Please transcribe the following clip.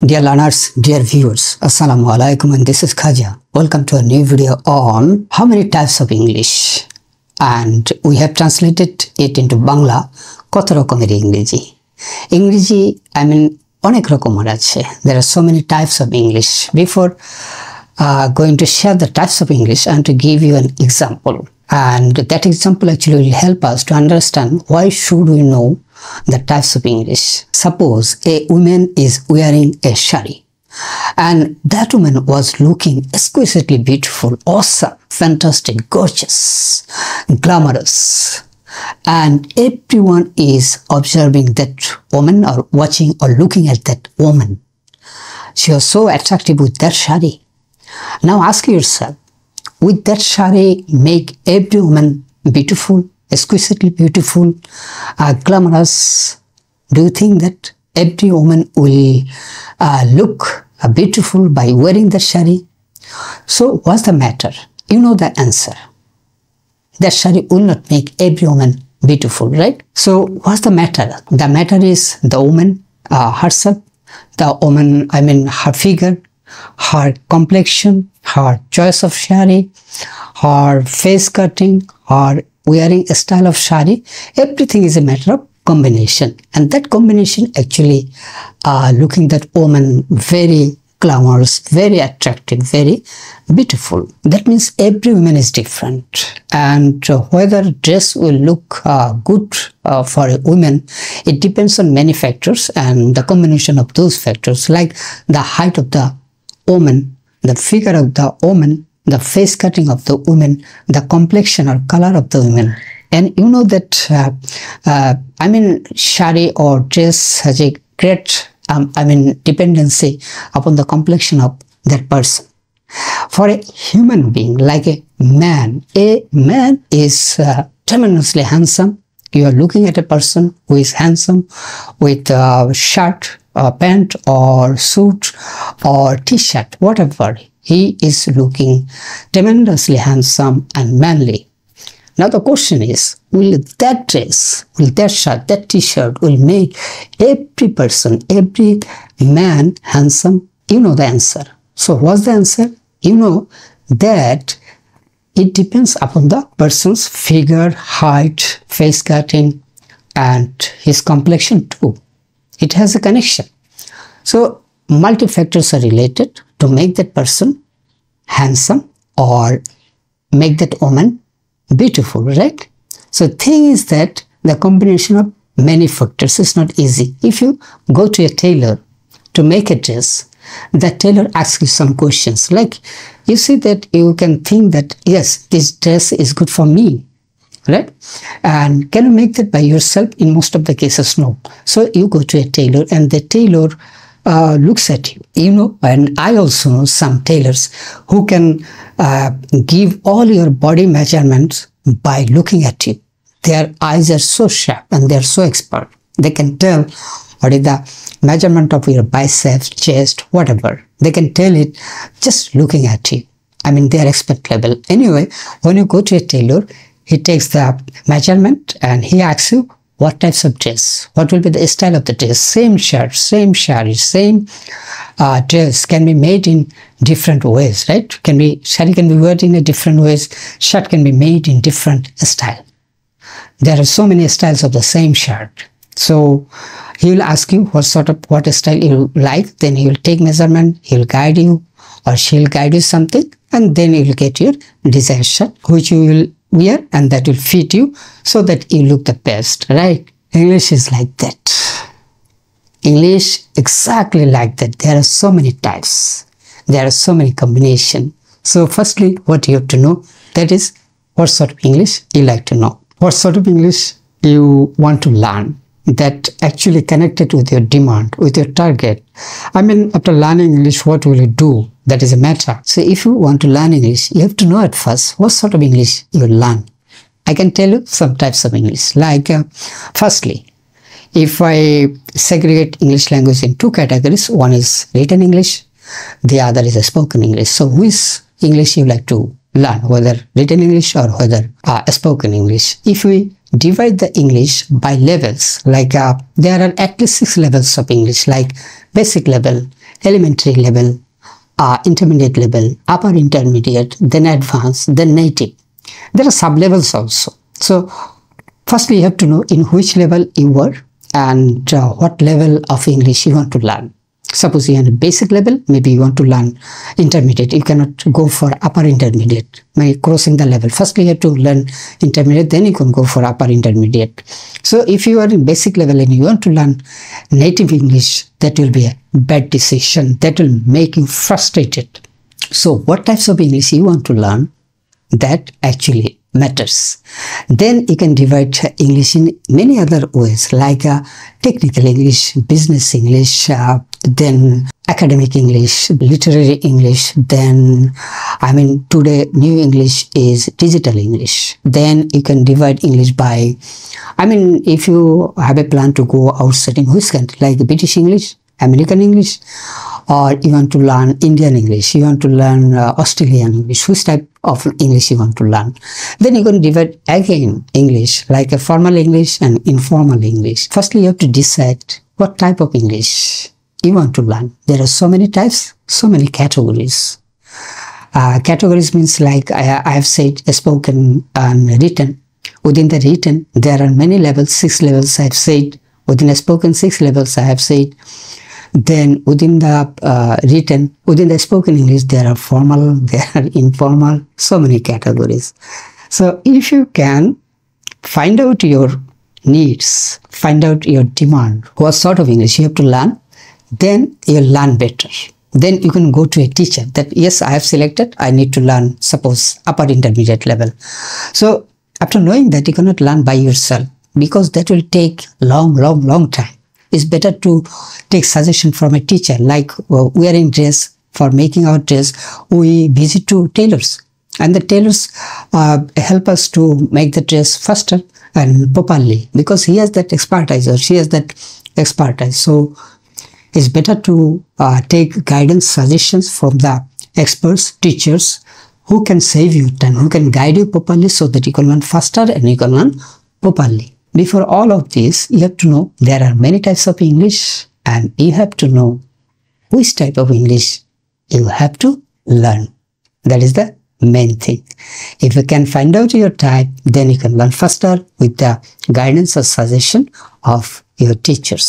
Dear learners, dear viewers, Assalamu alaikum, and this is Khaja. Welcome to a new video on how many types of English, and we have translated it into Bangla. কত রকমের ইংরেজি অনেক রকমের আছে. There are so many types of English. Before going to share the types of English, I want to give you an example, and that example actually will help us to understand why should we know the types of English. Suppose a woman is wearing a sari, and that woman was looking exquisitely beautiful, awesome, fantastic, gorgeous, glamorous, and everyone is observing that woman or watching or looking at that woman. She was so attractive with that sari. Now ask yourself, would that sari make every woman beautiful, exquisitely beautiful, glamorous? Do you think that every woman will look beautiful by wearing the sari? So what's the matter? You know the answer. That sari will not make every woman beautiful, right? So what's the matter? The matter is the woman herself, the woman, her figure, her complexion, her choice of sari, her face cutting, her wearing a style of sari. Everything is a matter of combination, and that combination actually looking that woman very glamorous, very attractive, very beautiful. That means every woman is different, and whether dress will look good for a woman, it depends on many factors, and the combination of those factors like the height of the woman, the figure of the woman, the face cutting of the woman, the complexion or color of the woman. And you know that sari or dress has a great dependency upon the complexion of that person. For a human being like a man is tremendously handsome. You are looking at a person who is handsome with a shirt, pant or suit or t-shirt, whatever. He is looking tremendously handsome and manly. Now the question is, will that dress, will that shirt, that t-shirt will make every person, every man handsome? You know the answer. So what's the answer? You know that it depends upon the person's figure, height, face cutting, and his complexion too. It has a connection. So multi-factors are related to make that person handsome or make that woman beautiful, right? So thing is that the combination of many factors is not easy. If you go to a tailor to make a dress, the tailor asks you some questions, like you see that you can think that yes, this dress is good for me, right? And can you make that by yourself? In most of the cases, no. So you go to a tailor, and the tailor looks at you, and I also know some tailors who can give all your body measurements by looking at you. Their eyes are so sharp and they are so expert. They can tell what is the measurement of your biceps, chest, whatever. They can tell it just looking at you. They are expert level. Anyway, when you go to a tailor, he takes the measurement and he asks you what types of dress, what will be the style of the dress. Same shirt, same sari, same dress can be made in different ways, right? Sari can be worn in a different ways, shirt can be made in different style. There are so many styles of the same shirt. So he will ask you what style you like, then he will take measurement, he will guide you, or she will guide you something, and then you will get your desired shirt, which you will wear, and that will fit you so that you look the best, right? English is like that. English exactly like that. There are so many types. There are so many combinations. So firstly, what you have to know, that is what sort of English you like to know. What sort of English you want to learn that actually connected with your demand, with your target. After learning English, what will you do? That is a matter. So if you want to learn English, you have to know at first what sort of English you will learn. I can tell you some types of English. Like, firstly, if I segregate English language in two categories, one is written English, the other is a spoken English. So which English you like to learn, whether written English or whether spoken English? If we divide the English by levels, like there are at least 6 levels of English, like basic level, elementary level, intermediate level, upper intermediate, then advanced, then native. There are sub-levels also. So firstly, you have to know in which level you were and what level of English you want to learn. Suppose you are in a basic level, maybe you want to learn intermediate. You cannot go for upper intermediate by crossing the level. Firstly, you have to learn intermediate, then you can go for upper intermediate. So if you are in basic level and you want to learn native English, that will be a bad decision. That will make you frustrated. So what types of English you want to learn, that actually matters. Then you can divide English in many other ways, like technical English, business English, then academic English, literary English, then today new English is digital English. Then you can divide English by, if you have a plan to go outside in which country, like British English, American English, or you want to learn Indian English, you want to learn Australian English, which type of English you want to learn. Then you can divide again English, like a formal English and informal English. Firstly, you have to decide what type of English you want to learn. There are so many types, so many categories. Categories means, like I have said, spoken and written. Within the written, there are many levels, 6 levels I have said. Within a spoken, 6 levels I have said. Then within the written, within the spoken English, there are formal, there are informal, so many categories. So if you can find out your needs, find out your demand, what sort of English you have to learn, then you'll learn better. Then you can go to a teacher that, yes, I have selected, I need to learn, suppose, upper intermediate level. So after knowing that, you cannot learn by yourself, because that will take long time. It's better to take suggestion from a teacher, like wearing dress. For making our dress, we visit to tailors, and the tailors help us to make the dress faster and properly, because he has that expertise or she has that expertise. So it's better to take guidance, suggestions from the experts, teachers, who can save you time, who can guide you properly, so that you can learn faster and you can learn properly. Before all of this, you have to know there are many types of English, and you have to know which type of English you have to learn. That is the main thing. If you can find out your type, then you can learn faster with the guidance or suggestion of your teachers.